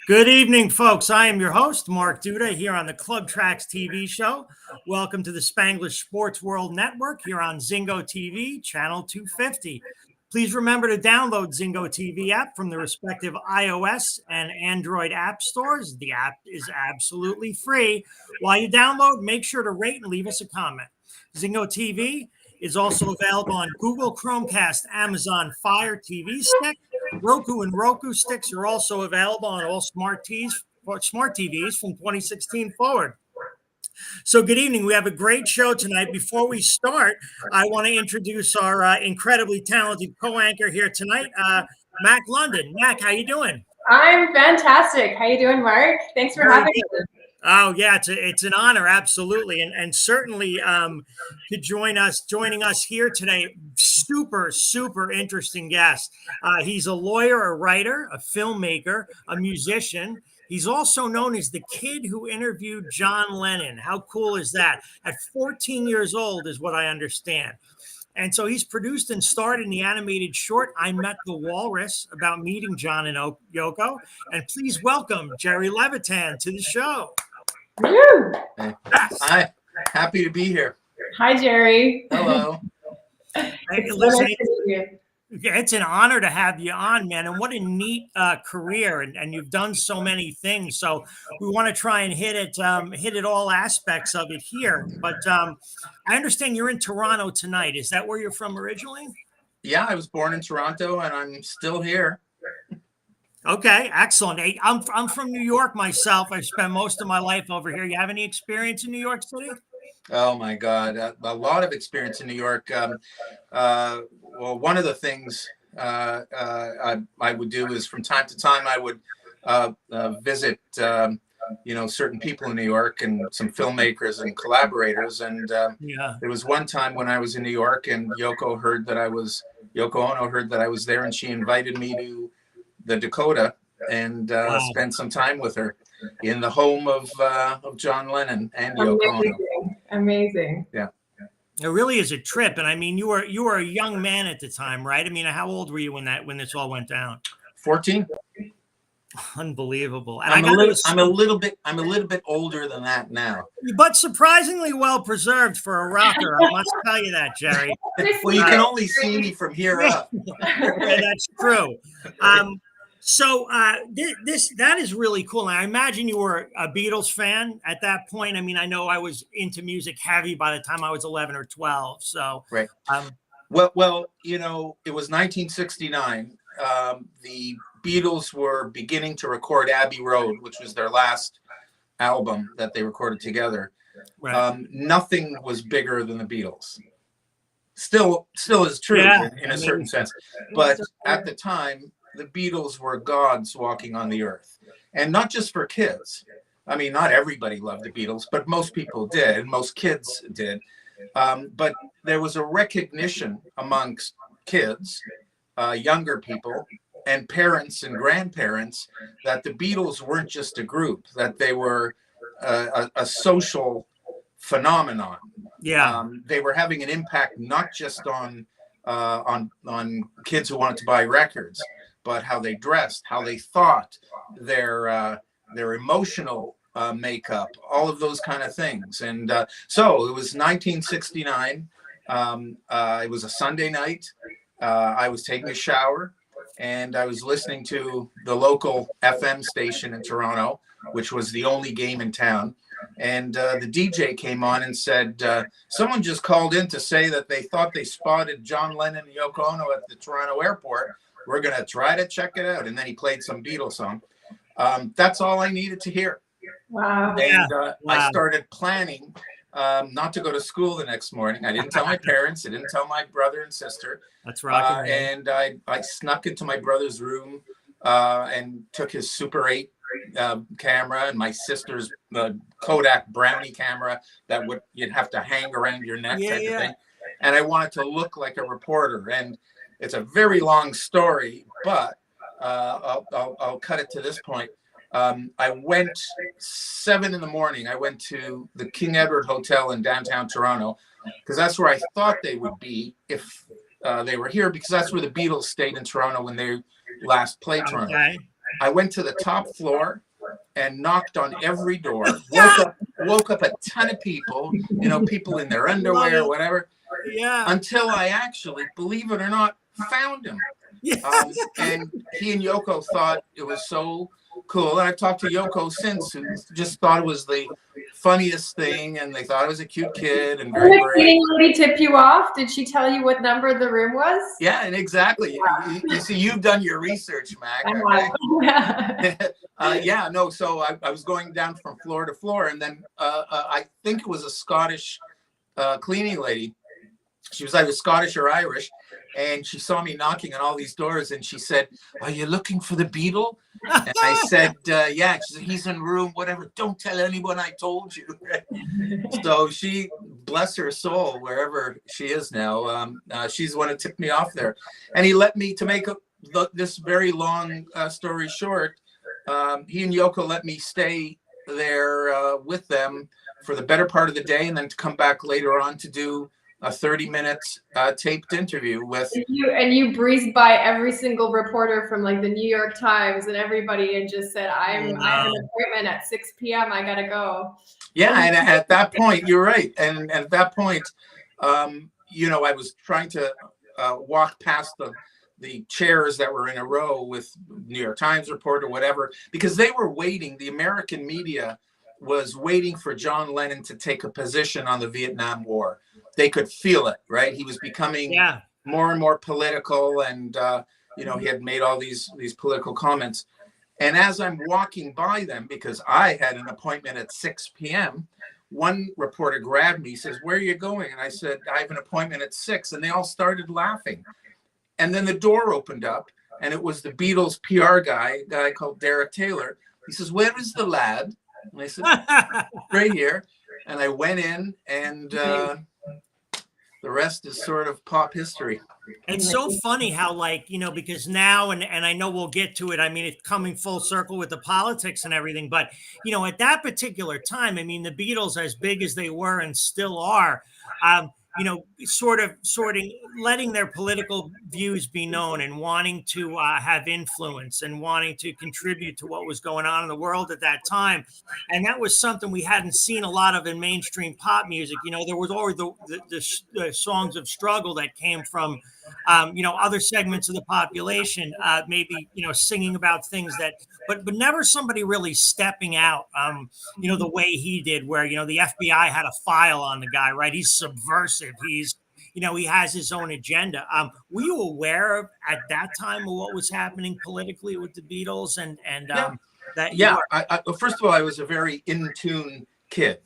Good evening, folks. I am your host, Mark Duda, here on the Clubb Tracks TV show. Welcome to the Spanglish Sports World Network here on Zingo TV, channel 250. Please remember to download Zingo TV app from the respective iOS and Android app stores. The app is absolutely free. While you download, make sure to rate and leave us a comment. Zingo TV is also available on Google Chromecast, Amazon Fire TV Stick. Roku and Roku sticks are also available on all smart TVs from 2016 forward. So good evening. We have a great show tonight. Before we start, I want to introduce our incredibly talented co-anchor here tonight, Mak London. Mak, how you doing? I'm fantastic. How you doing, Mark? Thanks for having me. Oh yeah, it's an honor, absolutely, and certainly joining us here today. Super interesting guest. He's a lawyer, a writer, a filmmaker, a musician. He's also known as the kid who interviewed John Lennon. How cool is that? At 14 years old, is what I understand. And so he's produced and starred in the animated short I Met the Walrus, about meeting John and Yoko. And please welcome Jerry Levitan to the show. Woo! Hey. Hi, happy to be here. Hi, Jerry. Hello. It's an honor to have you on, man. And what a neat career. And you've done so many things. So we want to try and hit it all aspects of it here. But I understand you're in Toronto tonight. Is that where you're from originally? Yeah, I was born in Toronto and I'm still here. Okay, excellent. Hey, I'm from New York myself. I spent most of my life over here. You have any experience in New York City? Oh my God, a lot of experience in New York. Well, one of the things I would do is from time to time I would visit, certain people in New York and some filmmakers and collaborators. And there was one time when I was in New York and Yoko Ono heard that I was there, and she invited me to the Dakota and spend some time with her in the home of John Lennon and Yoko Ono. Amazing. Yeah. It really is a trip. And I mean, you were a young man at the time, right? I mean, how old were you when this all went down? 14. Unbelievable. And I'm a little bit older than that now. But surprisingly well preserved for a rocker. I must tell you that, Jerry. Well, you can only see me from here up. Yeah, that's true. So that is really cool. And I imagine you were a Beatles fan at that point. I mean, I know I was into music heavy by the time I was 11 or 12. So right. Well, it was 1969. The Beatles were beginning to record Abbey Road, which was their last album that they recorded together. Right. Nothing was bigger than the Beatles. Still is true in a certain sense. But at the time, the Beatles were gods walking on the earth. And not just for kids. I mean, not everybody loved the Beatles, but most people did. Most kids did. But there was a recognition amongst kids, younger people, and parents and grandparents that the Beatles weren't just a group, that they were a social phenomenon. Yeah. They were having an impact not just on kids who wanted to buy records, but how they dressed, how they thought, their emotional makeup, all of those kind of things. And so it was 1969. It was a Sunday night. I was taking a shower, and I was listening to the local FM station in Toronto, which was the only game in town. And the DJ came on and said, someone just called in to say that they thought they spotted John Lennon and Yoko Ono at the Toronto airport. We're going to try to check it out. And then he played some Beatles song. That's all I needed to hear. Wow. And I started planning not to go to school the next morning. I didn't tell my parents. I didn't tell my brother and sister. That's right. And I snuck into my brother's room and took his Super 8 camera and my sister's Kodak Brownie camera that you'd have to hang around your neck type of thing. And I wanted to look like a reporter. And it's a very long story, but I'll cut it to this point. I went 7 a.m. I went to the King Edward Hotel in downtown Toronto because that's where I thought they would be if they were here, because that's where the Beatles stayed in Toronto when they last played Toronto. Okay. I went to the top floor and knocked on every door, woke up a ton of people, people in their underwear, whatever, Yeah. until I actually, believe it or not, found him. Yeah. And he and Yoko thought it was so cool. And I've talked to Yoko since, who just thought it was the funniest thing, and they thought I was a cute kid and very Did the brave. cleaning lady tip you off? Did she tell you what number the room was? Yeah, and exactly. You see, you've done your research, Mac. Okay? Yeah, no. So I was going down from floor to floor, and then I think it was a Scottish cleaning lady. She was either Scottish or Irish, and she saw me knocking on all these doors, and she said, "Are you looking for the Beatle?" And I said, "Yeah." She said, "He's in room, whatever. Don't tell anyone I told you." So she, bless her soul, wherever she is now, she's the one who tipped me off there. And he let me, to make this very long story short, he and Yoko let me stay there with them for the better part of the day, and then to come back later on to do a 30-minute taped interview with. And you breezed by every single reporter from like the New York Times and everybody, and just said, I have an appointment at 6 p.m. I gotta go. Yeah, and at that point, you're right. And at that point, I was trying to walk past the chairs that were in a row with New York Times reporter, whatever, because they were waiting. The American media was waiting for John Lennon to take a position on the Vietnam War. They could feel it, right? He was becoming more and more political, and he had made all these political comments. And as I'm walking by them, because I had an appointment at 6 p.m., one reporter grabbed me, says, "Where are you going?" And I said, "I have an appointment at 6." And they all started laughing. And then the door opened up, and it was the Beatles PR guy, a guy called Derek Taylor. He says, "Where is the lad?" And I said, "Right here." And I went in, and the rest is sort of pop history. It's so funny how, because now, and I know we'll get to it. I mean, it's coming full circle with the politics and everything. But, at that particular time, I mean, the Beatles, as big as they were and still are, sort of letting their political views be known and wanting to have influence and wanting to contribute to what was going on in the world at that time. And that was something we hadn't seen a lot of in mainstream pop music. There was always the songs of struggle that came from, other segments of the population, maybe, singing about things but never somebody really stepping out, the way he did, where, the FBI had a file on the guy, right? He's subversive. He's, he has his own agenda. Were you aware of, at that time, of what was happening politically with the Beatles that? Yeah. Well, first of all, I was a very in tune kid.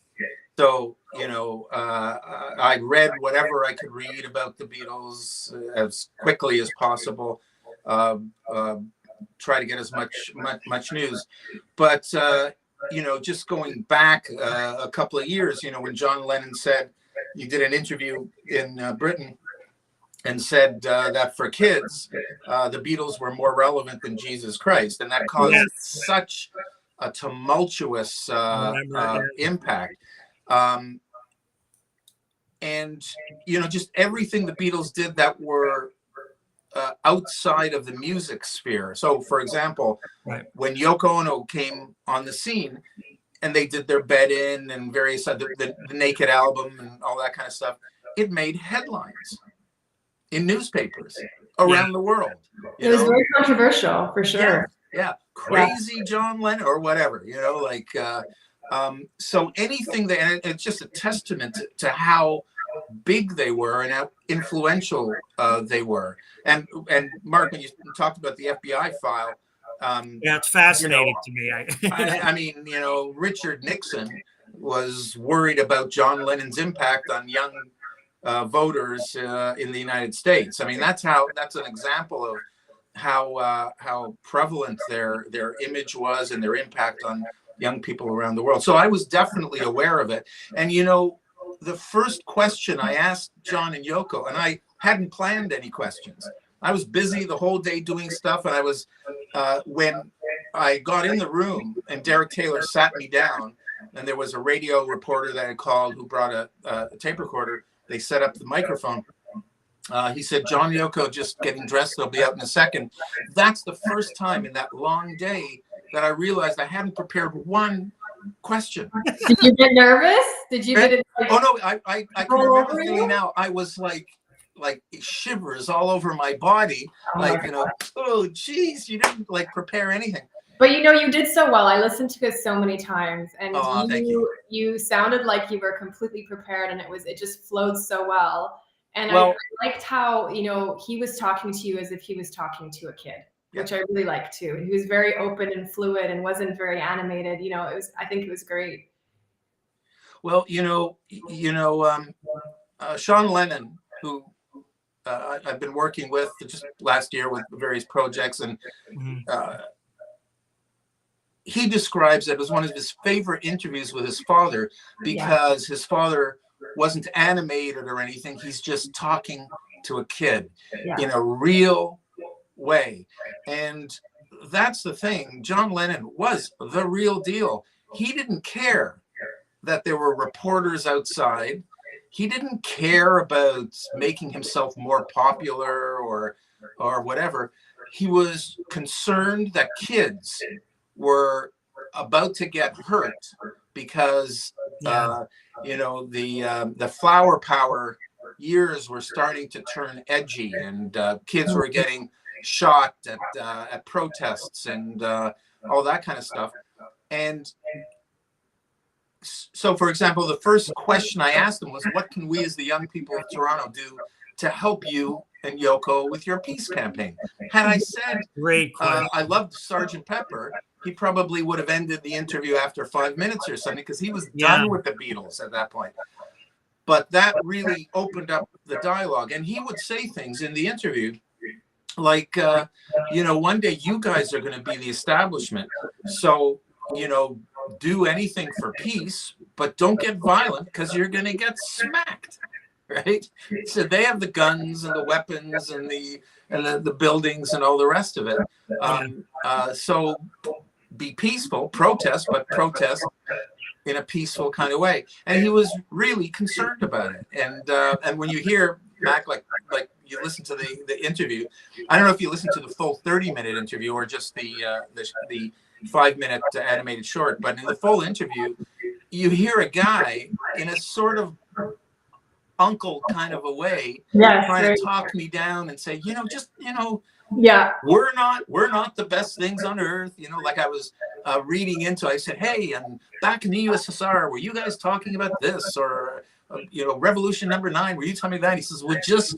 So, I read whatever I could read about the Beatles as quickly as possible. Try to get as much news. But, just going back a couple of years, when John Lennon said, he did an interview in Britain and said that for kids, the Beatles were more relevant than Jesus Christ. And that caused such a tumultuous impact. And, just everything the Beatles did that were outside of the music sphere. So, for example, when Yoko Ono came on the scene and they did their Bed In and various other, the Naked album and all that kind of stuff, it made headlines in newspapers around the world. It was very controversial, for sure. Yeah. Crazy John Lennon or whatever, so anything that, and it's just a testament to how big they were and how influential they were. And Mark, when you talked about the FBI file, it's fascinating to me. I mean, Richard Nixon was worried about John Lennon's impact on young voters in the United States. I mean, that's an example of how prevalent their image was and their impact on young people around the world. So I was definitely aware of it. And, the first question I asked John and Yoko, and I hadn't planned any questions. I was busy the whole day doing stuff. And I was, when I got in the room and Derek Taylor sat me down, and there was a radio reporter that I called who brought a tape recorder. They set up the microphone. He said, John Yoko just getting dressed. They'll be out in a second. That's the first time in that long day that I realized I hadn't prepared one question. Did you get nervous? Did you get it? Oh no, I can remember feeling now. I was like shivers all over my body. Like, you know, oh geez, you didn't like prepare anything. But you know, you did so well. I listened to it so many times, and thank you. You sounded like you were completely prepared, and it just flowed so well. And I liked how, you know, he was talking to you as if he was talking to a kid, which I really liked too. He was very open and fluid and wasn't very animated. You know, I think it was great. Well, Sean Lennon, who I've been working with just last year with various projects, and he describes it as one of his favorite interviews with his father because his father wasn't animated or anything. He's just talking to a kid in a real way. And that's the thing. John Lennon was the real deal. He didn't care that there were reporters outside. He didn't care about making himself more popular or whatever. He was concerned that kids were about to get hurt because you know, the flower power years were starting to turn edgy, and kids were getting shot at protests and all that kind of stuff. And so, for example, the first question I asked him was, what can we as the young people of Toronto do to help you and Yoko with your peace campaign? Had I said, I loved Sgt. Pepper, he probably would have ended the interview after 5 minutes or something, because he was done with the Beatles at that point. But that really opened up the dialogue. And he would say things in the interview like, you know, one day you guys are going to be the establishment. So, you know, do anything for peace, but don't get violent because you're going to get smacked. Right? So they have the guns and the weapons and the buildings and all the rest of it. So be peaceful, protest, but protest in a peaceful kind of way. And he was really concerned about it. And when you hear Mak, like you listen to the interview, I don't know if you listen to the full 30-minute interview or just the 5-minute animated short, but in the full interview, you hear a guy in a sort of uncle kind of a way trying to talk me down and say, you know, just, you know, we're not the best things on earth, you know, like I was reading into. I said, hey, and back in the USSR, were you guys talking about this, or you know, Revolution #9, were you telling me that? He says, we're just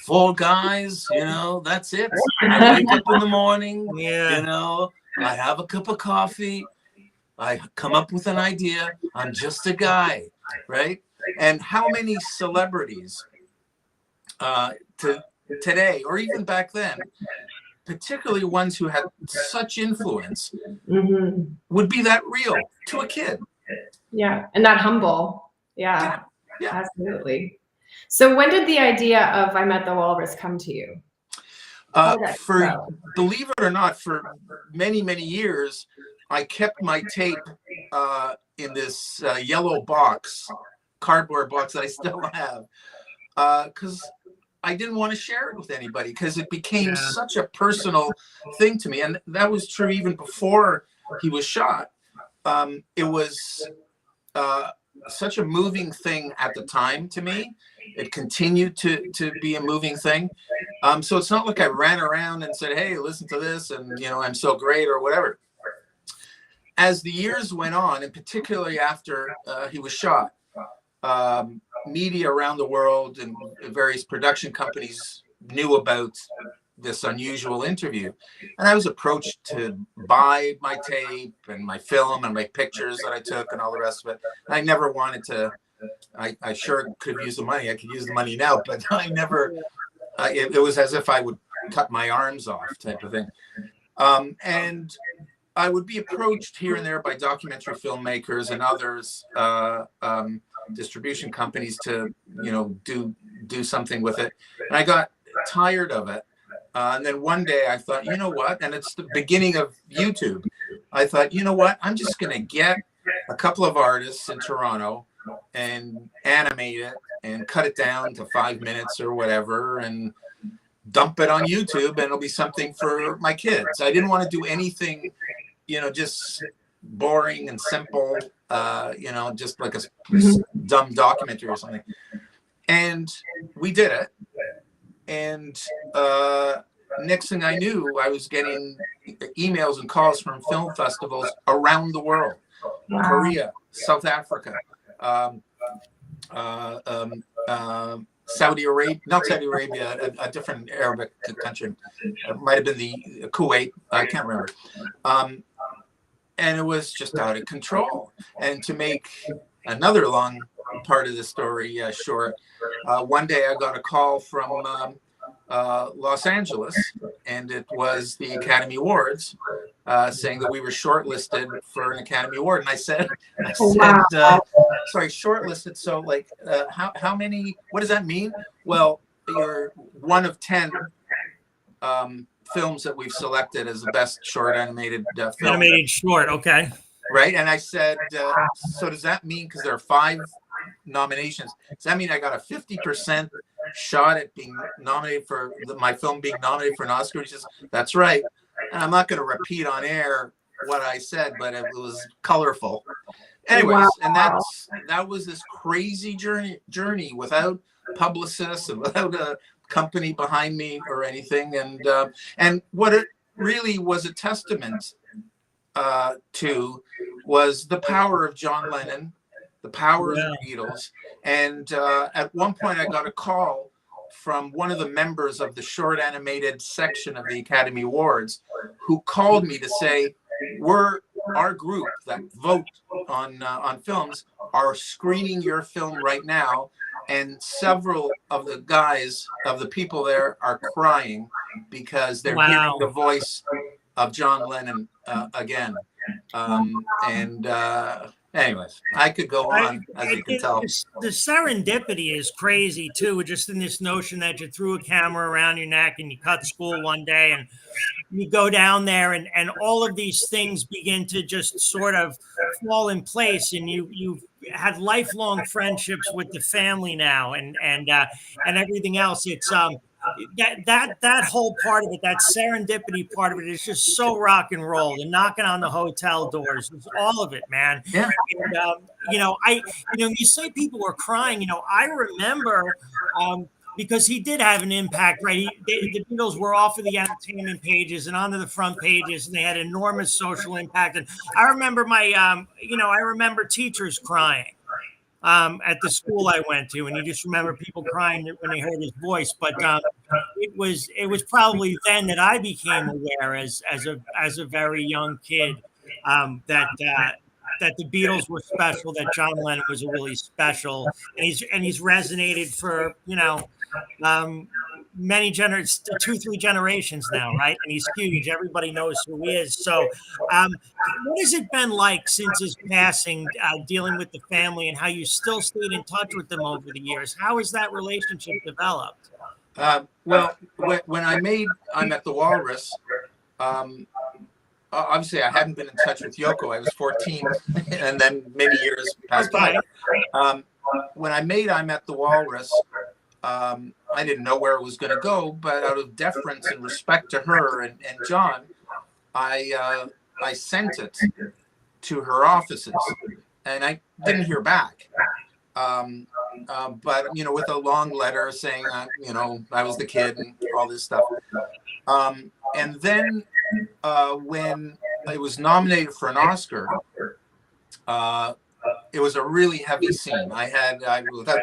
4 guys, you know, that's it. I wake up in the morning, you know, I have a cup of coffee, I come up with an idea, I'm just a guy, right? And how many celebrities today, or even back then, particularly ones who had such influence, would be that real to a kid? Yeah, and that humble. Yeah, absolutely. So when did the idea of I Met the Walrus come to you? Believe it or not, for many, many years, I kept my tape in this yellow box, cardboard box that I still have, because I didn't want to share it with anybody, because it became such a personal thing to me. And that was true even before he was shot. It was such a moving thing at the time to me. It continued to be a moving thing. So it's not like I ran around and said, hey, listen to this, and, you know, I'm so great or whatever. As the years went on, and particularly after he was shot, media around the world and various production companies knew about this unusual interview. And I was approached to buy my tape and my film and my pictures that I took and all the rest of it. And I never wanted to, I sure could use the money. I could use the money now, but I never, it was as if I would cut my arms off type of thing. And I would be approached here and there by documentary filmmakers and others, distribution companies to, you know, do something with it. And I got tired of it. And then one day I thought, you know what? And it's the beginning of YouTube. I thought, you know what? I'm just going to get a couple of artists in Toronto and animate it and cut it down to 5 minutes or whatever and dump it on YouTube, and it'll be something for my kids. I didn't want to do anything, just boring and simple, just like a dumb documentary or something. And we did it. And next thing I knew, I was getting emails and calls from film festivals around the world. Wow. Korea, South Africa, Saudi Arabia, not Saudi Arabia, a different Arabic country. It might have been the Kuwait. I can't remember. And it was just out of control. And to make another long part of the story short, one day I got a call from Los Angeles, and it was the Academy Awards, saying that we were shortlisted for an Academy Award. And I said, sorry, shortlisted. So like, how many, what does that mean? Well, you're one of 10 films that we've selected as the best short animated film. Animated short, okay. Right. And I said, so does that mean, because there are 5 nominations, does that mean I got a 50% shot at being nominated for my film being nominated for an Oscar? He says, that's right. And I'm not going to repeat on air what I said, but it was colorful. Anyways, wow. And that was this crazy journey without publicists and without a company behind me or anything. And what it really was a testament to was the power of John Lennon, the power of the Beatles. And at one point I got a call from one of the members of the short animated section of the Academy Awards, who called me to say, our group that vote on films are screening your film right now, and several of the guys, of the people there, are crying because they're hearing the voice of John Lennon again. Anyways, I could go on, as you can tell. The serendipity is crazy, too, just in this notion that you threw a camera around your neck and you cut school one day and you go down there and all of these things begin to just sort of fall in place, and you've had lifelong friendships with the family now and everything else. It's that whole part of it, that serendipity part of it, is just so rock and roll, and knocking on the hotel doors, it's all of it, man. Yeah. And you say people were crying. I remember because he did have an impact, right? The Beatles were off of the entertainment pages and onto the front pages, and they had enormous social impact. And I remember I remember teachers crying at the school I went to, and you just remember people crying when they heard his voice. But it was probably then that I became aware as a very young kid that the Beatles were special, that John Lennon was really special, and he's resonated for many 2-3 generations now, right? And he's huge. Everybody knows who he is. So what has it been like since his passing, dealing with the family, and how you still stayed in touch with them over the years? How has that relationship developed? Well, when I made I'm at the Walrus, obviously I hadn't been in touch with Yoko. I was 14, and then many years passed by. When I made I'm at the Walrus, I didn't know where it was going to go, but out of deference and respect to her and John, I sent it to her offices, and I didn't hear back. But with a long letter saying, I was the kid and all this stuff. And then when it was nominated for an Oscar, it was a really heavy scene. Without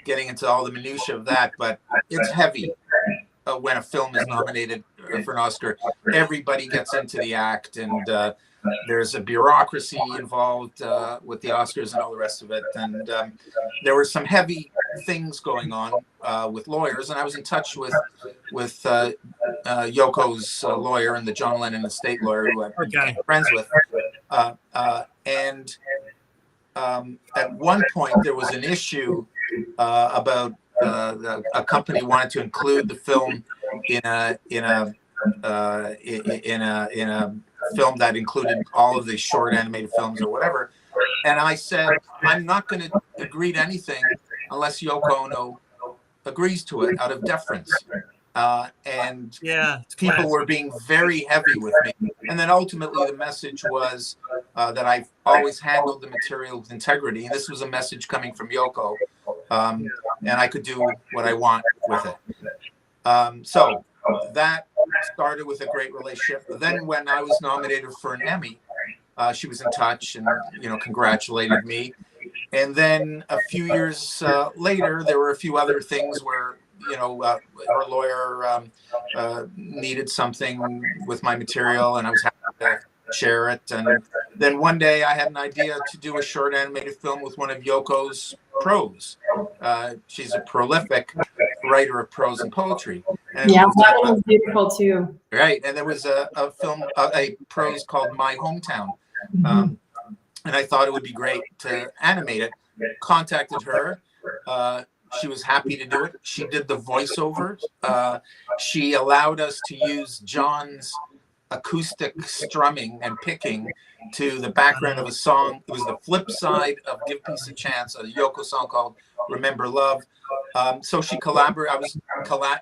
getting into all the minutia of that, but it's heavy when a film is nominated for an Oscar. Everybody gets into the act, and there's a bureaucracy involved with the Oscars and all the rest of it. And there were some heavy things going on with lawyers, and I was in touch with Yoko's lawyer and the John Lennon estate lawyer, who I'm friends with. And at one point there was an issue about a company wanted to include the film in a film that included all of the short animated films or whatever. And I said, I'm not going to agree to anything unless Yoko Ono agrees to it out of deference. And people were being very heavy with me. And then ultimately the message was that I've always handled the material with integrity. And this was a message coming from Yoko. And I could do what I want with it. So that started with a great relationship. Then when I was nominated for an Emmy, she was in touch and, congratulated me. And then a few years later, there were a few other things where, her lawyer needed something with my material, and I was happy to share it. And then one day I had an idea to do a short animated film with one of Yoko's prose. She's a prolific writer of prose and poetry. And that one was beautiful too. Right. And there was a film, a prose called My Hometown. And I thought it would be great to animate it. Contacted her. She was happy to do it. She did the voiceovers. She allowed us to use John's acoustic strumming and picking to the background of a song. It was the flip side of Give Peace a Chance, a Yoko song called Remember Love. So she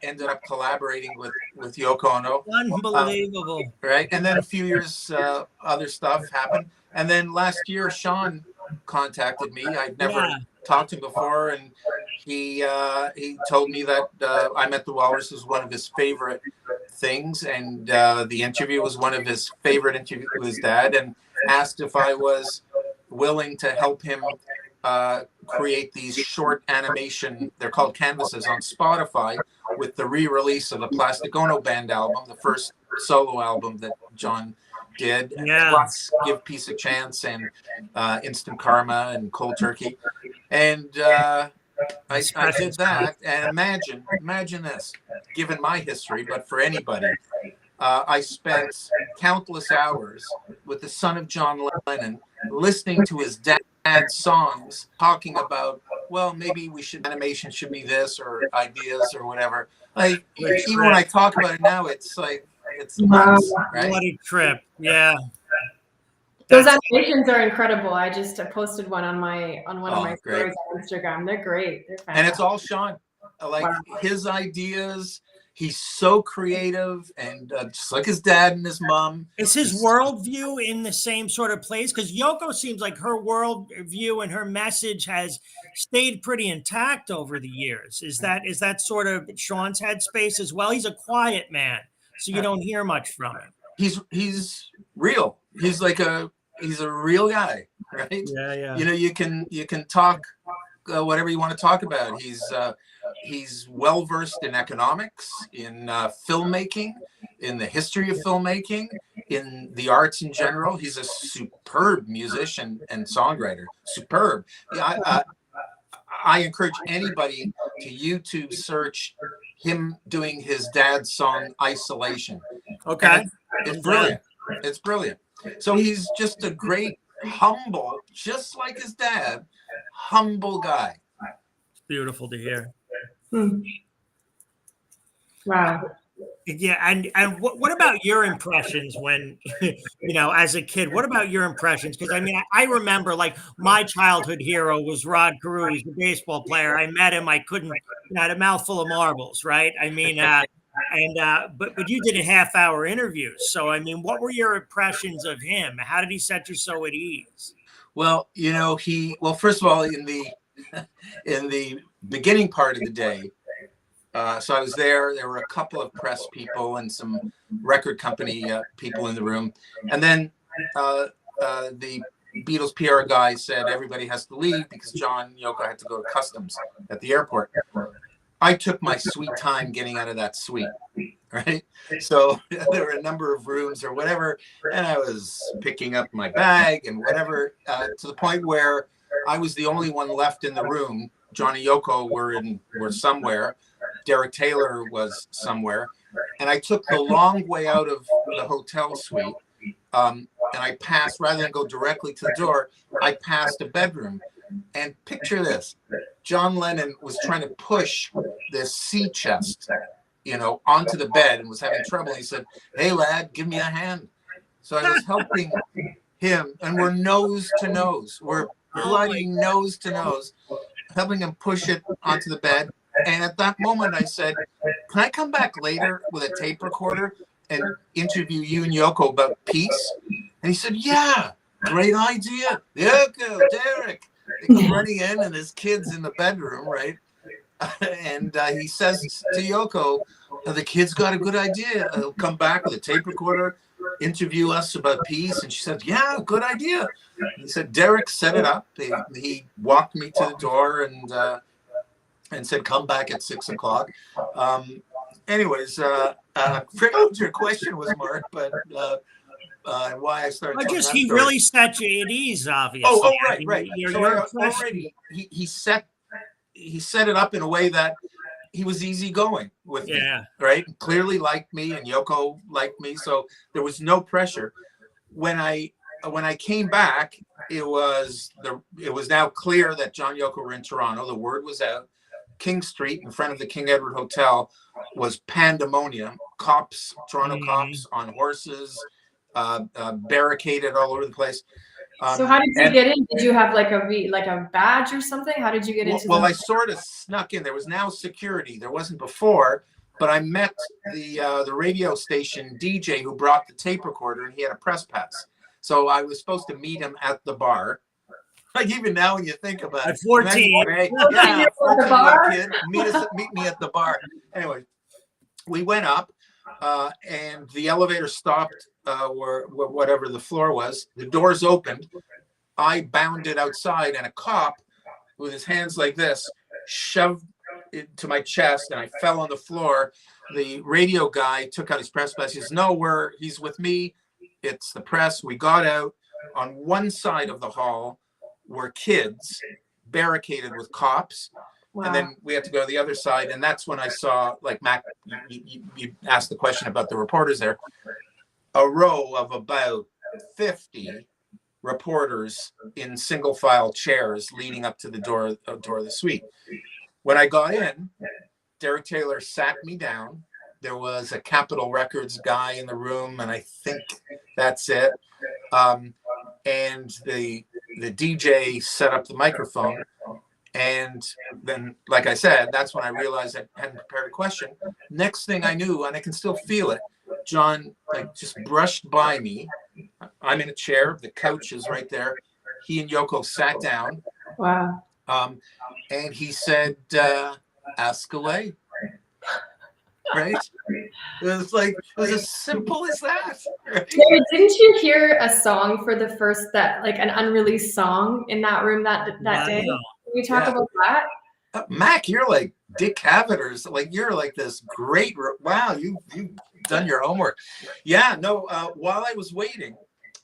ended up collaborating with Yoko Ono. Unbelievable. Right. And then a few years, other stuff happened. And then last year, Sean contacted me. I'd never talked to him before. And he told me that I Met the Walrus was one of his favorite things. And the interview was one of his favorite interviews with his dad, and asked if I was willing to help him create these short animation, they're called canvases, on Spotify, with the re-release of the Plastic Ono Band album, the first solo album that John did, plus Give Peace a Chance and Instant Karma and Cold Turkey. And I did that. And imagine this, given my history, but for anybody, I spent countless hours with the son of John Lennon, listening to his dad's songs, talking about, well, maybe animation should be this, or ideas or whatever. Like, even when I talk about it now, it's like, it's nuts, right? What a trip. Yeah. Those animations are incredible. I just posted one on one of my stories on Instagram. They're great. They're fantastic. And it's all Sean. Like his ideas. He's so creative, and just like his dad and his mom. Is his worldview in the same sort of place? Because Yoko seems like her worldview and her message has stayed pretty intact over the years. Is that sort of Sean's headspace as well? He's a quiet man, so you don't hear much from him. He's real. He's a real guy, right? Yeah. You can talk whatever you want to talk about. He's well versed in economics, in filmmaking, in the history of filmmaking, in the arts in general. He's a superb musician and songwriter. Superb. I encourage anybody to YouTube search him doing his dad's song Isolation. Okay. It's brilliant. It's brilliant. So he's just a great, humble, just like his dad, humble guy. It's beautiful to hear. Wow. Yeah, and what about your impressions when, as a kid? What about your impressions? Because I remember, like, my childhood hero was Rod Carew. He's the baseball player. I met him. I had a mouthful of marbles, right? But you did a half-hour interview. So what were your impressions of him? How did he set you so at ease? Well, first of all, in the beginning part of the day, so I was there. There were a couple of press people and some record company people in the room. And then the Beatles PR guy said everybody has to leave because John and Yoko had to go to customs at the airport. I took my sweet time getting out of that suite, right? So there were a number of rooms or whatever, and I was picking up my bag and whatever, to the point where I was the only one left in the room. John and Yoko were somewhere. Derek Taylor was somewhere. And I took the long way out of the hotel suite. And I passed, rather than go directly to the door, I passed a bedroom. And picture this. John Lennon was trying to push this sea chest, onto the bed and was having trouble. He said, "Hey, lad, give me a hand." So I was helping him, and we're nose to nose. We're bloody nose to nose, helping him push it onto the bed. And at that moment, I said, "Can I come back later with a tape recorder and interview you and Yoko about peace?" And he said, "Yeah, great idea. Yoko, Derek." They come running in, and his kid's in the bedroom, right? And he says to Yoko, "The kid's got a good idea. He'll come back with a tape recorder, interview us about peace." And she said, "Yeah, good idea." He said, Derek set it up. He walked me to the door and said, "Come back at 6 o'clock." Anyways, I forget what your question was, Mark, but why I started telling that he story. really set you at ease, obviously. Oh, right. You're So already he set it up in a way that he was easygoing with me, right? Clearly liked me, and Yoko liked me, so there was no pressure. When I came back, it was now clear that John Yoko were in Toronto. The word was out. King Street, in front of the King Edward Hotel, was pandemonium. Cops, Toronto cops on horses, barricaded all over the place. So how did you get in? Did you have like a badge or something? How did you get into? Well, I sort of snuck in. There was now security. There wasn't before, but I met the radio station DJ who brought the tape recorder, and he had a press pass. So I was supposed to meet him at the bar. Like, even now when you think about it, 14, right? Yeah, 14 kid, meet me at the bar. Anyway, we went up, and the elevator stopped where whatever the floor was. The doors opened. I bounded outside, and a cop with his hands like this shoved it to my chest, and I fell on the floor. The radio guy took out his press pass. He says, "No, he's with me. It's the press." We got out. On one side of the hall were kids barricaded with cops. Wow. And then we had to go to the other side. And that's when I saw, like, Mak, you asked the question about the reporters there, a row of about 50 reporters in single file chairs leading up to the door of the suite. When I got in, Derek Taylor sat me down. There was a Capitol Records guy in the room, and I think that's it. And the DJ set up the microphone. And then, like I said, that's when I realized I hadn't prepared a question. Next thing I knew, and I can still feel it, John just brushed by me. I'm in a chair. The couch is right there. He and Yoko sat down. Wow. And he said, "Ask away." Right? It was as simple as that. Right? David, didn't you hear a song for the first an unreleased song in that room that day? Can we talk about that? Mak, you're like Dick Caviter's. Like, you're like this great. Wow, you've done your homework. Yeah, no. While I was waiting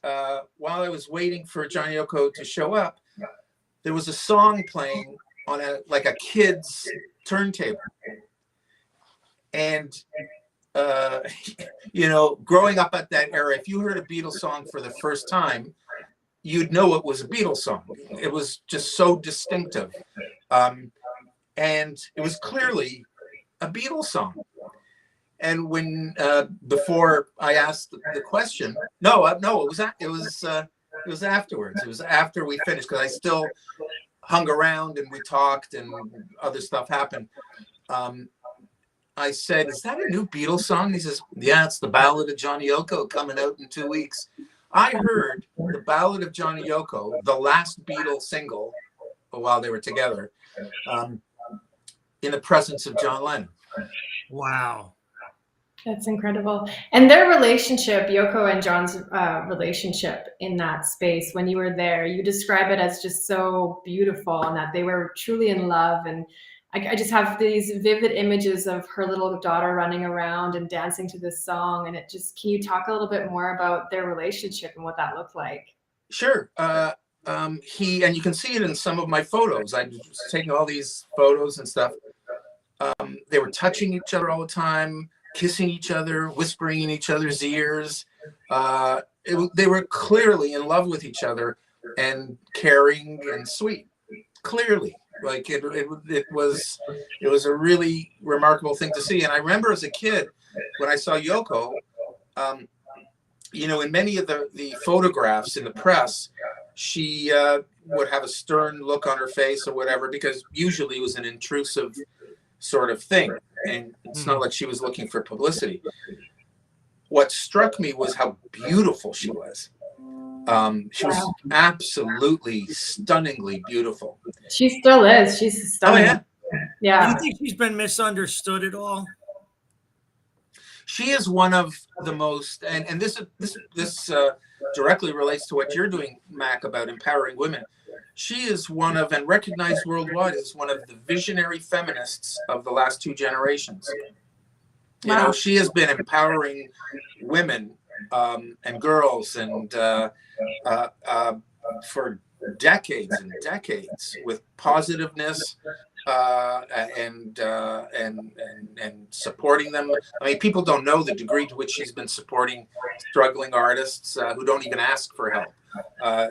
for John Yoko to show up, there was a song playing on a kid's turntable. And, growing up at that era, if you heard a Beatles song for the first time, you'd know it was a Beatles song. It was just so distinctive. And it was clearly a Beatles song. And when, before I asked the question, it was afterwards. It was after we finished, because I still hung around and we talked and other stuff happened. I said, "Is that a new Beatles song?" He says, "Yeah, it's the Ballad of Johnny Yoko, coming out in 2 weeks." I heard the Ballad of Johnny Yoko, the last Beatles single while they were together, in the presence of John Lennon. Wow. That's incredible. And their relationship, Yoko and John's relationship in that space, when you were there, you describe it as just so beautiful, and that they were truly in love. And I just have these vivid images of her little daughter running around and dancing to this song. And can you talk a little bit more about their relationship and what that looked like? Sure. And you can see it in some of my photos. I was taking all these photos and stuff. They were touching each other all the time, kissing each other, whispering in each other's ears. They were clearly in love with each other, and caring and sweet. Clearly. Like, it was a really remarkable thing to see. And I remember as a kid, when I saw Yoko, you know, in many of the photographs in the press, she would have a stern look on her face or whatever, because usually it was an intrusive sort of thing. And it's not like she was looking for publicity. What struck me was how beautiful she was. She was absolutely stunningly beautiful. She still is. She's stunning. Oh, yeah. Yeah. Do you think she's been misunderstood at all? She is one of the most, and this directly relates to what you're doing, Mac, about empowering women. She is one of, and recognized worldwide as one of the visionary feminists of the last 2 generations. You know, she has been empowering women and girls and for decades and decades with positiveness and supporting them. I mean, people don't know the degree to which she's been supporting struggling artists who don't even ask for help.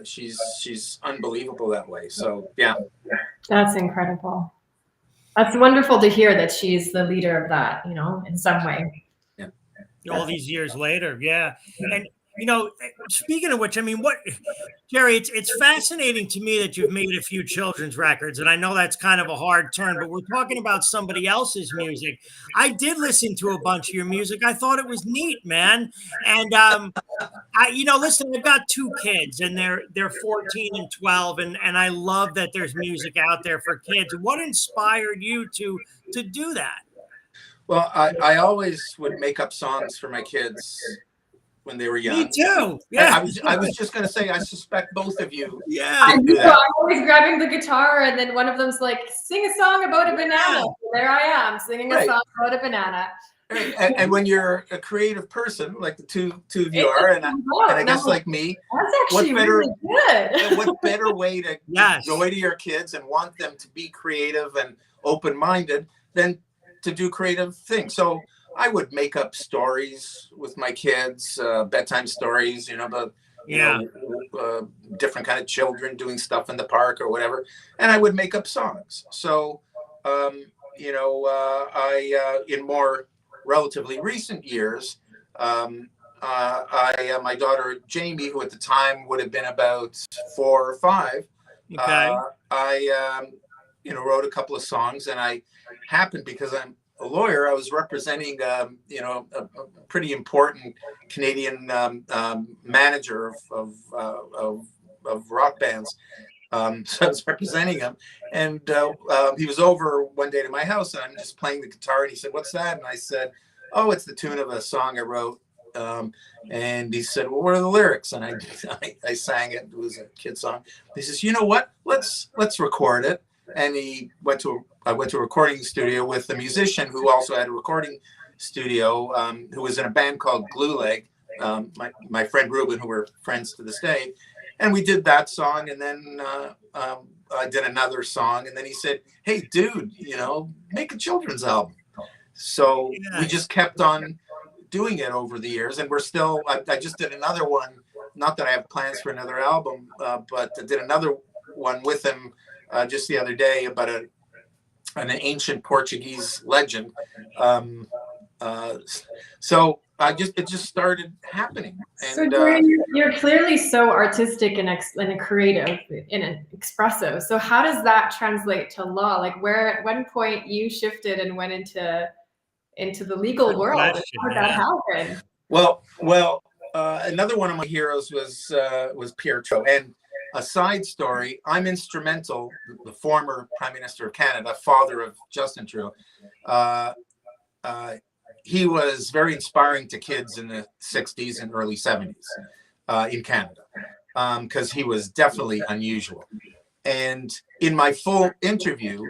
She's unbelievable that way. So yeah, that's incredible. That's wonderful to hear that she's the leader of that, you know, in some way. Yeah. All these years later, yeah. And you know, speaking of which, I mean, Jerry, it's fascinating to me that you've made a few children's records, and I know that's kind of a hard turn, but we're talking about somebody else's music. I did listen to a bunch of your music. I thought it was neat, man. And listen, I've got 2 kids, and they're 14 and 12, and I love that there's music out there for kids. What inspired you to do that? Well, I always would make up songs for my kids when they were young. Me too. Yeah. I was just going to say, I suspect both of you. Yeah. I'm always grabbing the guitar, and then one of them's like, sing a song about a banana. Yeah. There I am, singing a song about a banana. And when you're a creative person, like the two of you are, and I guess like me, that's actually really good. What better way to give joy to your kids and want them to be creative and open-minded than to do creative things? So I would make up stories with my kids, bedtime stories, you know, about different kind of children doing stuff in the park or whatever, and I would make up songs. So, in more relatively recent years, my daughter Jamie, who at the time would have been about 4 or 5, I wrote a couple of songs, and I happened, because I'm a lawyer, I was representing a pretty important Canadian manager of rock bands. So I was representing him, and he was over one day to my house, and I'm just playing the guitar, and he said, "What's that?" And I said, "Oh, it's the tune of a song I wrote." And he said, "Well, what are the lyrics?" And I sang it. It was a kid song. He says, "You know what? Let's record it." And I went to a recording studio with a musician who also had a recording studio, who was in a band called Glue Leg, my friend Ruben, who we're friends to this day. And we did that song, and then I did another song, and then he said, "Hey, dude, make a children's album." So we just kept on doing it over the years, and we're still. I just did another one. Not that I have plans for another album, but I did another one with him just the other day about an ancient Portuguese legend. So it just started happening. And, so Darren, you're clearly so artistic and a creative and expressive. So how does that translate to law? Like, where at one point you shifted and went into the legal world? How did that happen? Well, another one of my heroes was H.E.R. And a side story, I'm instrumental, the former Prime Minister of Canada, father of Justin Trudeau, he was very inspiring to kids in the 60s and early 70s in Canada, because he was definitely unusual. And in my full interview,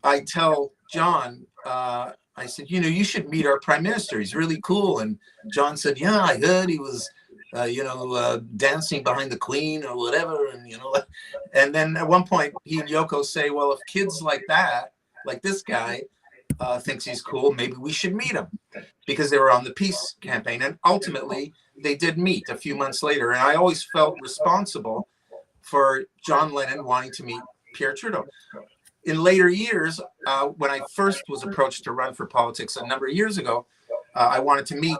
I tell John, I said, you should meet our Prime Minister. He's really cool. And John said, "Yeah, I heard he was dancing behind the Queen or whatever." And then at one point he and Yoko say, "Well, if kids like that, like this guy, thinks he's cool, maybe we should meet him," because they were on the peace campaign. And ultimately they did meet a few months later. And I always felt responsible for John Lennon wanting to meet Pierre Trudeau. In later years, when I first was approached to run for politics a number of years ago, I wanted to meet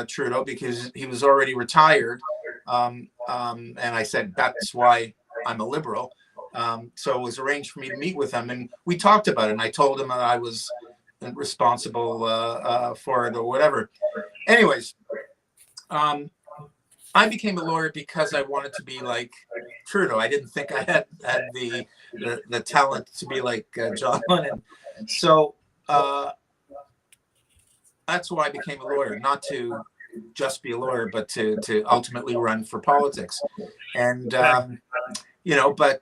Trudeau because he was already retired. And I said, that's why I'm a Liberal. So it was arranged for me to meet with him, and we talked about it. And I told him that I was responsible for it or whatever. Anyways, I became a lawyer because I wanted to be like Trudeau. I didn't think I had the talent to be like John Lennon. So that's why I became a lawyer, not to just be a lawyer, but to ultimately run for politics. And but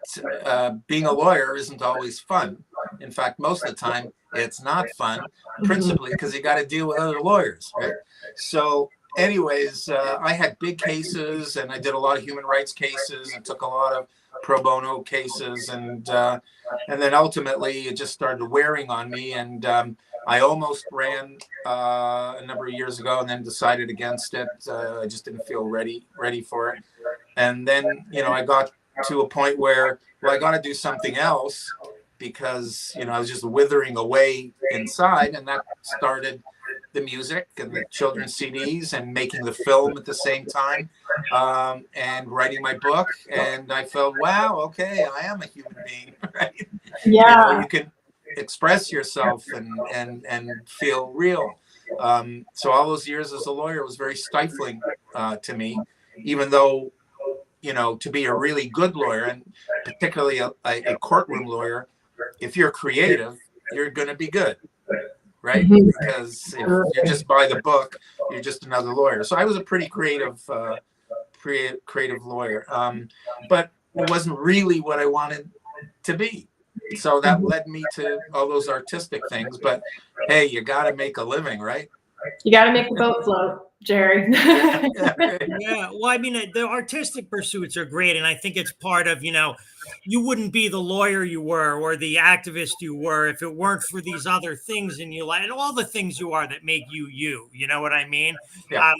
being a lawyer isn't always fun. In fact, most of the time it's not fun, principally because you got to deal with other lawyers, right? So anyways, I had big cases, and I did a lot of human rights cases and took a lot of pro bono cases, and then ultimately it just started wearing on me, and I almost ran a number of years ago, and then decided against it. I just didn't feel ready for it, and then I got to a point where I got to do something else because I was just withering away inside, and that started the music and the children's CDs and making the film at the same time, and writing my book. And I felt, wow, okay, I am a human being, right? Yeah. You can express yourself and feel real. So all those years as a lawyer was very stifling to me, even though, to be a really good lawyer, and particularly a courtroom lawyer, if you're creative, you're going to be good. Right? Because if you're just by the book, you're just another lawyer. So I was a pretty creative lawyer, but it wasn't really what I wanted to be. So that led me to all those artistic things. But hey, you got to make a living, right? You got to make the boat float, Jerry. Yeah. Well, I mean, the artistic pursuits are great. And I think it's part of, you wouldn't be the lawyer you were or the activist you were if it weren't for these other things in your life and all the things you are that make you, you know what I mean? Yeah.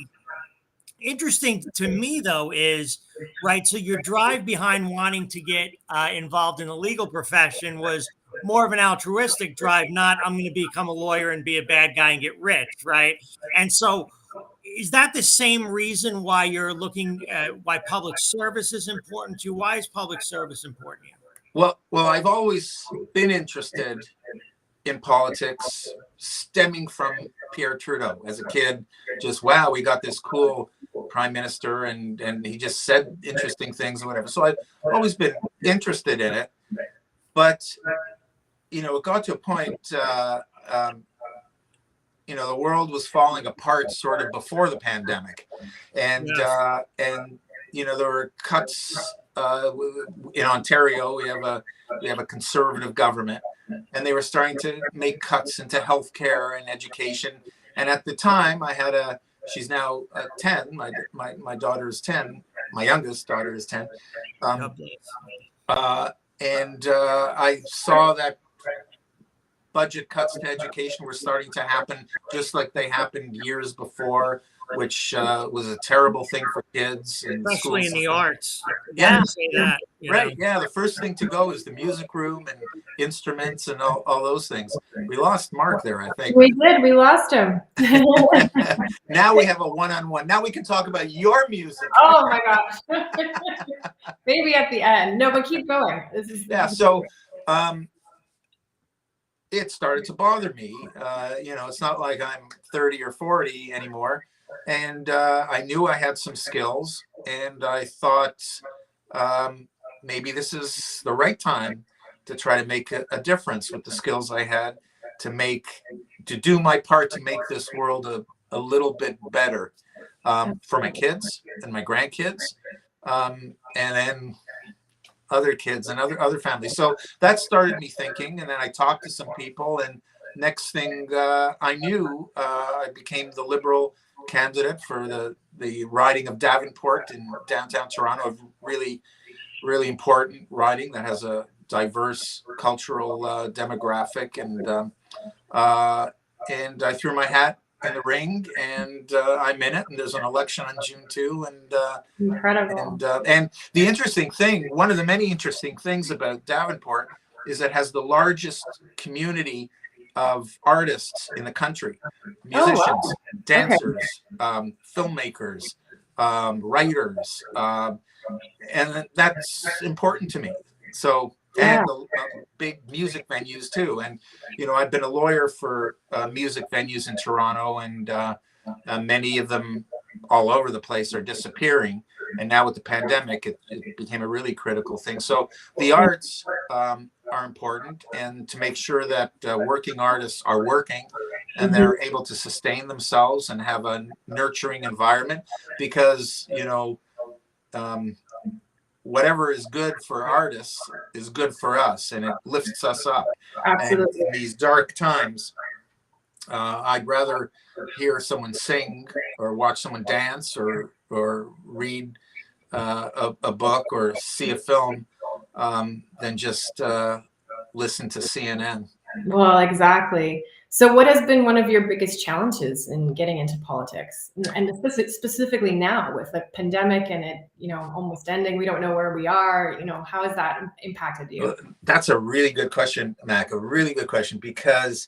Interesting to me, though, is, right, so your drive behind wanting to get involved in the legal profession was more of an altruistic drive, not I'm going to become a lawyer and be a bad guy and get rich, right? And so is that the same reason why you're looking at why public service is important to you? Why is public service important to you? Well, I've always been interested in politics, stemming from Pierre Trudeau. As a kid, just, wow, we got this cool prime minister, and he just said interesting things or whatever. So I've always been interested in it. But, it got to a point, the world was falling apart sort of before the pandemic. And, Yes. There were cuts in Ontario. We have a conservative government, and they were starting to make cuts into healthcare and education. And at the time, I had she's now 10. My daughter is 10. My youngest daughter is 10. And I saw that budget cuts to education were starting to happen, just like they happened years before, which was a terrible thing for kids and especially schools. in the arts. Yeah, say that, right. Yeah, the first thing to go is the music room and instruments and all those things. We lost Mark there, I think. We did. We lost him. Now we have a one-on-one. Now we can talk about your music. Oh my gosh. Maybe at the end. No, but keep going. So it started to bother me. It's not like I'm 30 or 40 anymore. And I knew I had some skills, and I thought maybe this is the right time to try to make a difference with the skills I had to do my part to make this world a little bit better for my kids and my grandkids, and then other kids and other families. So that started me thinking, and then I talked to some people, and next thing I knew, I became the Liberal candidate for the riding of Davenport in downtown Toronto, a really, really important riding that has a diverse cultural demographic, and I threw my hat in the ring, and I'm in it, and there's an election on June 2, and incredible. And the interesting thing, one of the many interesting things about Davenport is it has the largest community of artists in the country, Oh, musicians, wow. dancers, filmmakers, writers, and that's important to me. So, Yeah. and the big music venues too. And, you know, I've been a lawyer for music venues in Toronto, and many of them all over the place are disappearing. And now with the pandemic, it became a really critical thing. So the arts are important, and to make sure that working artists are working and they're able to sustain themselves and have a nurturing environment, because, you know, whatever is good for artists is good for us, and it lifts us up. Absolutely. And in these dark times, I'd rather hear someone sing or watch someone dance or read a book or see a film than just listen to CNN. Well, exactly. So what has been one of your biggest challenges in getting into politics, and specifically now with the pandemic and it, you know, almost ending? We don't know where we are. You know, how has that impacted you? Well, that's a really good question, Mac. A really good question, because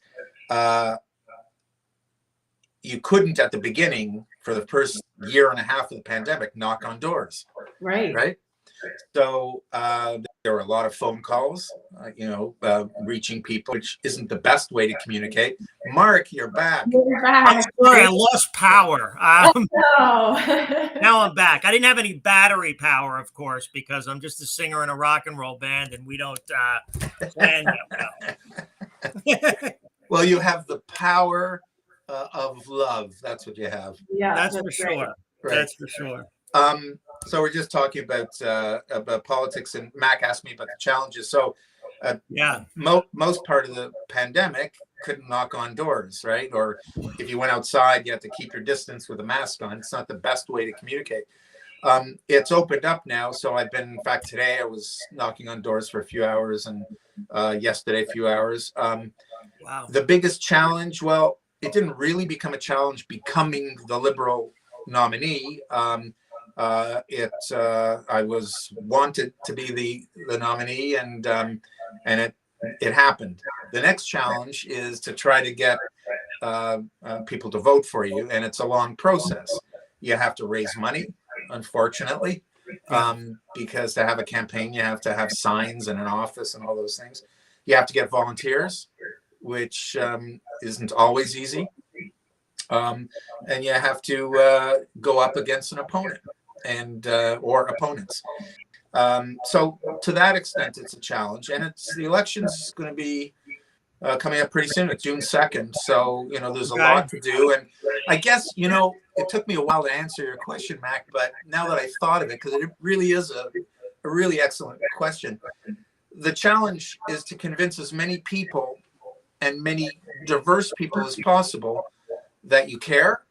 you couldn't at the beginning, for the first year and a half of the pandemic, knock on doors. Right. So there were a lot of phone calls, reaching people, which isn't the best way to communicate. Mark, you're back. I'm sorry, I lost power. No. Now I'm back. I didn't have any battery power, of course, because I'm just a singer in a rock and roll band, and we don't plan that well. Well, you have the power of love. That's what you have. Yeah, that's for sure. Right. That's for sure. So we're just talking about politics, and Mac asked me about the challenges. So most part of the pandemic couldn't knock on doors, right? Or if you went outside, you had to keep your distance with a mask on. It's not the best way to communicate. It's opened up now. So I've been, in fact, today I was knocking on doors for a few hours, and yesterday a few hours. Wow. The biggest challenge, well, it didn't really become a challenge becoming the Liberal nominee. I was wanted to be the nominee, and it happened. The next challenge is to try to get people to vote for you, and it's a long process. You have to raise money, unfortunately, because to have a campaign, you have to have signs and an office and all those things. You have to get volunteers, which isn't always easy. And you have to go up against an opponent or opponents. So to that extent, it's a challenge, and the election's going to be coming up pretty soon. It's June 2nd. So, you know, there's a lot to do. And I guess, you know, it took me a while to answer your question, Mac, but now that I thought of it, because it really is a really excellent question. The challenge is to convince as many people and many diverse people as possible that you care,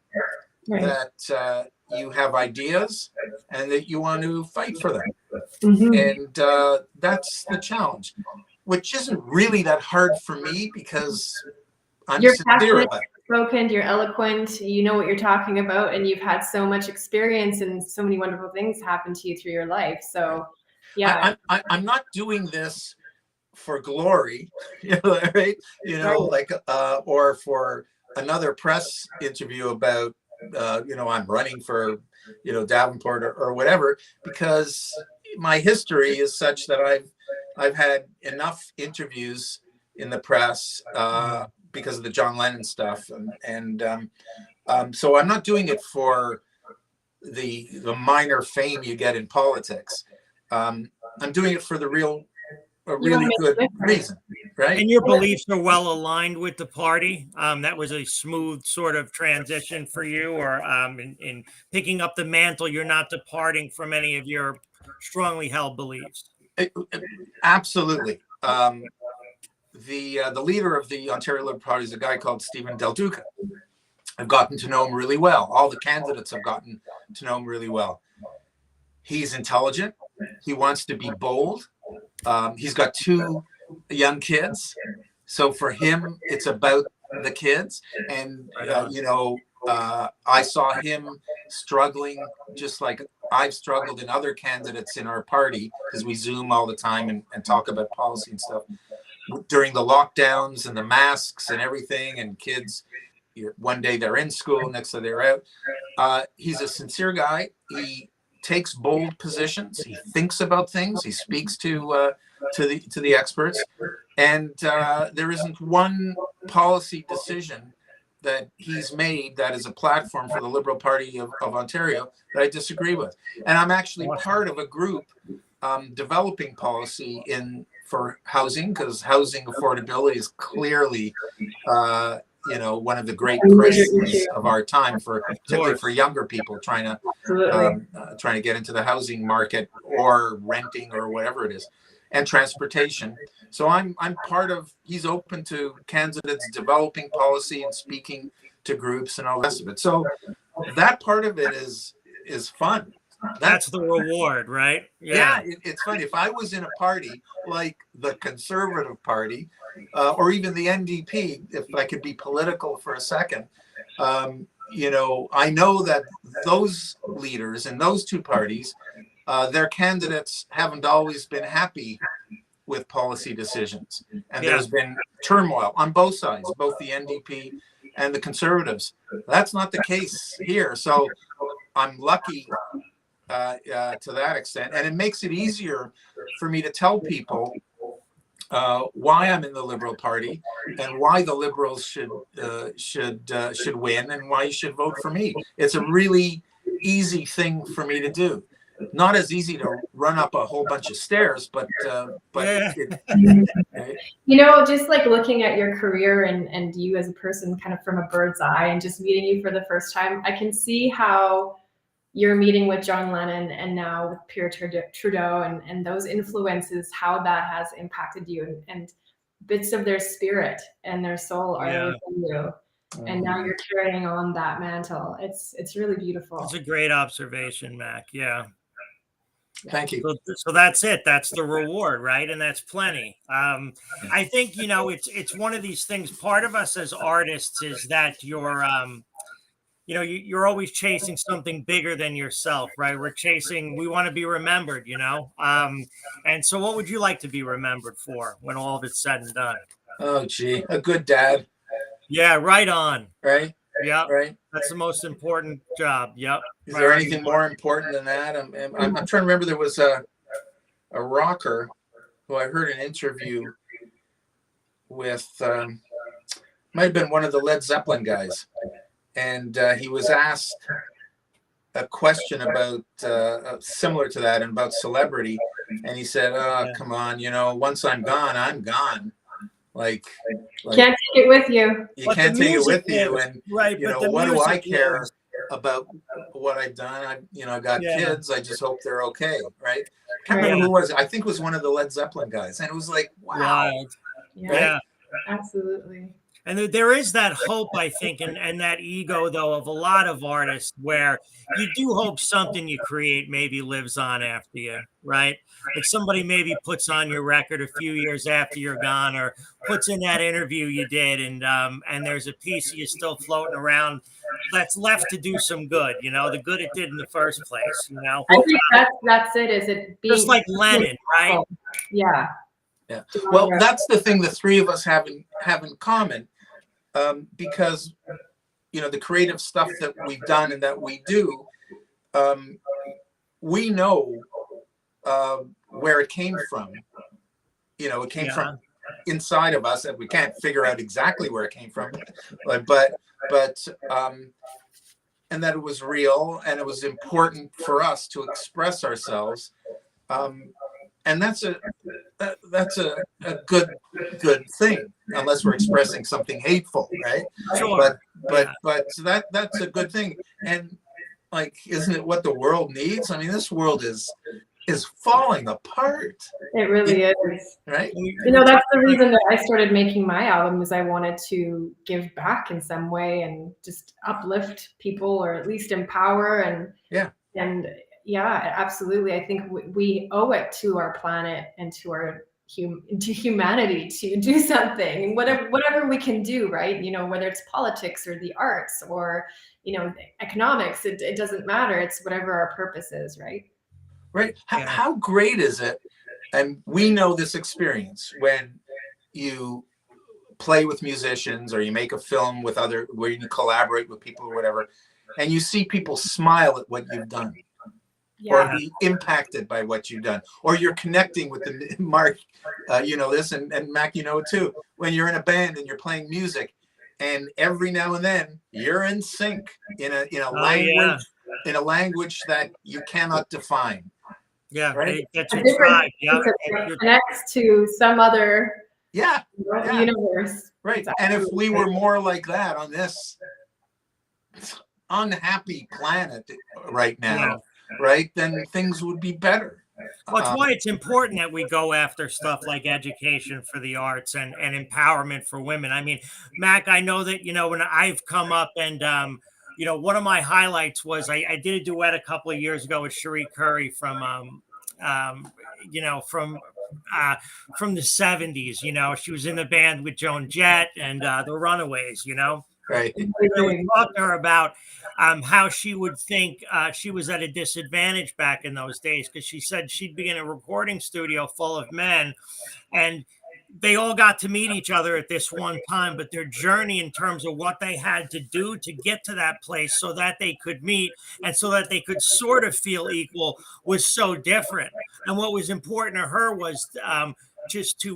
that you have ideas, and that you want to fight for them. And that's the challenge, which isn't really that hard for me, because I'm sincere about it. Spoken, you're eloquent, you know what you're talking about, and you've had so much experience and so many wonderful things happen to you through your life. So yeah, I'm not doing this for glory, right? Like or for another press interview about I'm running for Davenport or whatever, because my history is such that I've had enough interviews in the press because of the John Lennon stuff, and so I'm not doing it for the minor fame you get in politics. I'm doing it for a really good reason, right? And your beliefs are well aligned with the party. That was a smooth sort of transition for you, or in picking up the mantle, you're not departing from any of your strongly held beliefs. Absolutely. The leader of the Ontario Liberal Party is a guy called Stephen Del Duca. I've gotten to know him really well. All the candidates have gotten to know him really well. He's intelligent. He wants to be bold. He's got 2 young kids. So for him, it's about the kids. And, I saw him struggling just like I've struggled in other candidates in our party, because we Zoom all the time and talk about policy and stuff, during the lockdowns and the masks and everything, and kids, one day they're in school, next day they're out. He's a sincere guy. He takes bold positions. He thinks about things. He speaks to the experts, and there isn't one policy decision that he's made that is a platform for the Liberal Party of Ontario that I disagree with. And I'm actually part of a group developing policy for housing, because housing affordability is clearly one of the great crises of our time, particularly for younger people trying to get into the housing market or renting or whatever it is, and transportation. So I'm part of. He's open to candidates developing policy and speaking to groups and all the rest of it. So that part of it is fun. That's the reward, right? Yeah, it's funny. If I was in a party like the Conservative Party or even the NDP, if I could be political for a second, I know that those leaders in those two parties, their candidates haven't always been happy with policy decisions. And there's been turmoil on both sides, both the NDP and the Conservatives. That's not the case here. So I'm lucky to that extent, and it makes it easier for me to tell people why I'm in the Liberal Party and why the Liberals should win and why you should vote for me. It's a really easy thing for me to do. Not as easy to run up a whole bunch of stairs, but just like looking at your career and you as a person kind of from a bird's eye and just meeting you for the first time, I can see how you're meeting with John Lennon and now with Pierre Trudeau and those influences, how that has impacted you, and bits of their spirit and their soul are within you. And now you're carrying on that mantle. It's really beautiful. It's a great observation, Mak. Yeah. Thank you. So that's it. That's the reward, right? And that's plenty. I think, it's one of these things. Part of us as artists is that you're always chasing something bigger than yourself, right? We want to be remembered, and so what would you like to be remembered for when all of it's said and done? Oh, gee, a good dad. Yeah, right on. Right? Yeah, right. That's the most important job. Yep. Is there anything more important than that? I'm trying to remember. There was a rocker who I heard an interview with. Might have been one of the Led Zeppelin guys, and he was asked a question about similar to that and about celebrity, and he said, "Oh, come on, once I'm gone, I'm gone." Like can't take it with you. You can't take it with you, and right. What do I care about what I've done? I got kids. I just hope they're okay, right? I can't remember who it was. I think it was one of the Led Zeppelin guys, and it was like, wow. Yeah, absolutely. And there is that hope, I think, and that ego, though, of a lot of artists where you do hope something you create maybe lives on after you, right? Like somebody maybe puts on your record a few years after you're gone, or puts in that interview you did, and there's a piece of you still floating around that's left to do some good, the good it did in the first place, I think that's it. Is it being just like Lennon, right? Yeah. Yeah. Well, that's the thing the three of us have in common. Because the creative stuff that we've done and that we do, we know where it came from. It came from inside of us, and we can't figure out exactly where it came from, but and that it was real and it was important for us to express ourselves. And that's a good thing, unless we're expressing something hateful, right? Sure. But that's a good thing. And isn't it what the world needs? I mean, this world is falling apart. It really is. Right? That's the reason that I started making my album, is I wanted to give back in some way and just uplift people, or at least empower Yeah, absolutely. I think we owe it to our planet and to humanity to do something, whatever we can do, right? Whether it's politics or the arts or, economics, it doesn't matter. It's whatever our purpose is, right? Right. How great is it? And we know this experience when, you play with musicians or you make a film with other, where you collaborate with people or whatever, and you see people smile at what you've done, or be impacted by what you've done, or you're connecting with the Mark, you know this, and Mac, you know it too. When you're in a band and you're playing music, and every now and then you're in sync in a language in a language that you cannot define. Yeah, right. It's a tribe. Yeah, it connects to some other universe. Right. And if we were more like that on this unhappy planet right now, right, then things would be better. Well, it's why it's important that we go after stuff like education for the arts and empowerment for women. I mean, Mac, I know that, you know, when I've come up and, you know, one of my highlights was I did a duet a couple of years ago with H.E.R from, you know, from the 70s. You know, she was in the band with Joan Jett and the Runaways, you know. Right. We talked to her about how she would think she was at a disadvantage back in those days, because she said she'd be in a recording studio full of men and they all got to meet each other at this one time, but their journey in terms of what they had to do to get to that place so that they could meet and so that they could sort of feel equal was so different. And what was important to her was just to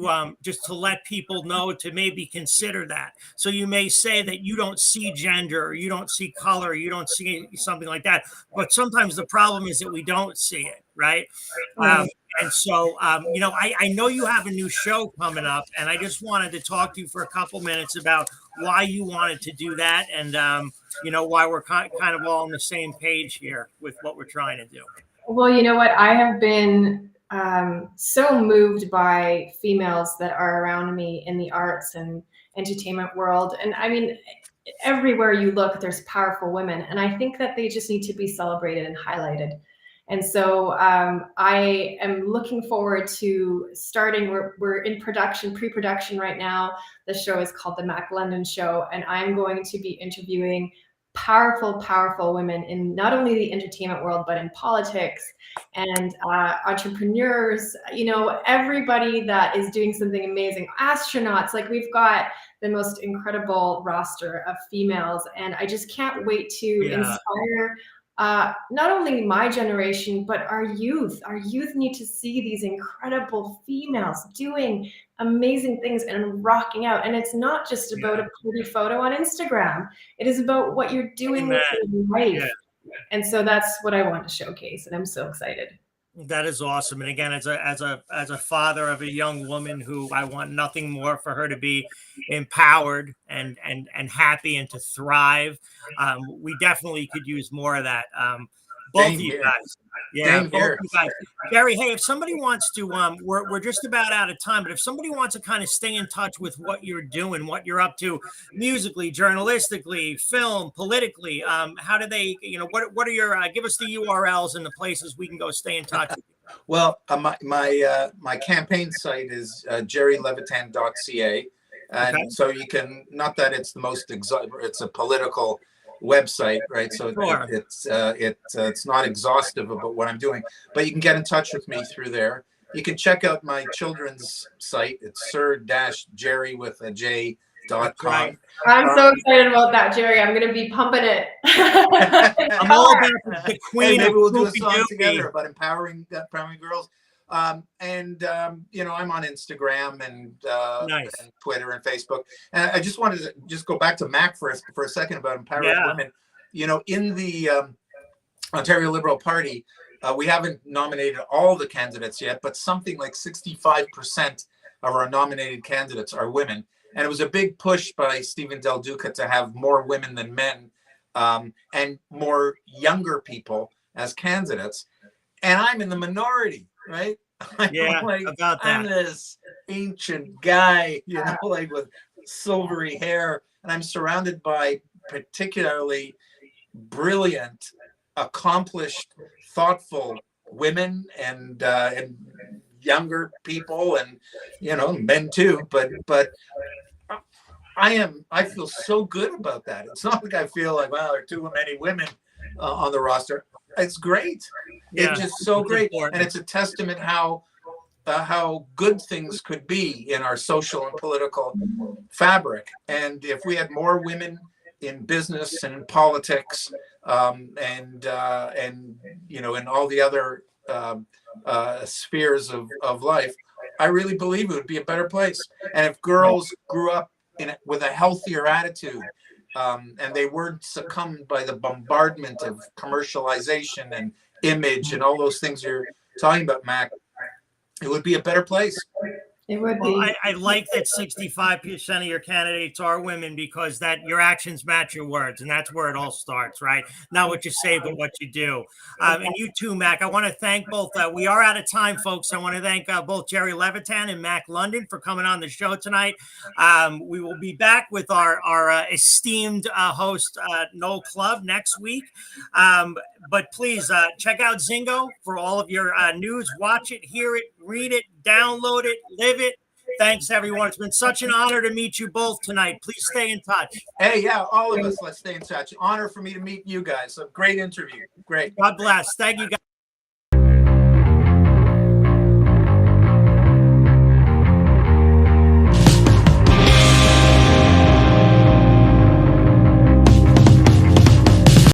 let people know to maybe consider that. So you may say that you don't see gender, or you don't see color, you don't see something like that, but sometimes the problem is that we don't see it, right? And so, you know, I know you have a new show coming up, and I just wanted to talk to you for a couple minutes about why you wanted to do that, and you know, why we're kind of all on the same page here with what we're trying to do. Well, you know what, I have been so moved by females that are around me in the arts and entertainment world. And I mean, everywhere you look, there's powerful women. And I think that they just need to be celebrated and highlighted. And so I am looking forward to starting, we're in production, pre-production right now. The show is called The Mak London Show. And I'm going to be interviewing powerful women in not only the entertainment world, but in politics and entrepreneurs, you know, everybody that is doing something amazing, astronauts. Like, we've got the most incredible roster of females, and I just can't wait to inspire not only my generation, but our youth. Our youth need to see these incredible females doing amazing things and rocking out. And it's not just about a pretty photo on Instagram. It is about what you're doing with your life. And so that's what I want to showcase, and I'm so excited. That is awesome. And again, as a father of a young woman who I want nothing more for her to be empowered and happy and to thrive. We definitely could use more of that. Both of you guys. Yeah, both of you guys. Jerry, hey, if somebody wants to, we're just about out of time, but if somebody wants to kind of stay in touch with what you're doing, what you're up to musically, journalistically, film, politically, how do they, you know, what are your, give us the URLs and the places we can go stay in touch with you. Well, my campaign site is jerrylevitan.ca. And so you can, not that it's the most it's a political website, right? So it's not exhaustive about what I'm doing, but you can get in touch with me through there. You can check out my children's site. It's Sir-Jerry with a J.com. Right. I'm so excited about that, Jerry. I'm going to be pumping it. I'm all about the queen. Hey, maybe we'll do a song together about empowering girls. You know, I'm on Instagram and Twitter and Facebook. And I just wanted to just go back to Mac for a second about empowering women. You know, in the Ontario Liberal Party, we haven't nominated all the candidates yet, but something like 65% of our nominated candidates are women. And it was a big push by Stephen Del Duca to have more women than men and more younger people as candidates. And I'm in the minority, right? About that. I'm this ancient guy, you know, like with silvery hair, and I'm surrounded by particularly brilliant, accomplished, thoughtful women and younger people, and you know, men too. But I feel so good about that. It's not like I feel like, wow, there are too many women on the roster. It's great. It's just so great. And it's a testament how how good things could be in our social and political fabric. And if we had more women in business and in politics, and you know, in all the other spheres of life, I really believe it would be a better place. And if girls grew up with a healthier attitude, and they weren't succumbed by the bombardment of commercialization and image and all those things you're talking about, Mac, it would be a better place. It would Well, be. I like that 65% of your candidates are women, because that your actions match your words, and that's where it all starts, right? Not what you say, but what you do. And you too, Mac. I want to thank both. We are out of time, folks. I want to thank both Jerry Levitan and Mak London for coming on the show tonight. We will be back with our esteemed host, Noel Clubb, next week. But please check out Zingo for all of your news. Watch it, hear it, read it, download it, live it. Thanks, everyone. It's been such an honor to meet you both tonight. Please stay in touch. Hey, yeah, all of us, let's stay in touch. Honor for me to meet you guys. A great interview. Great. God bless. Thank you, guys.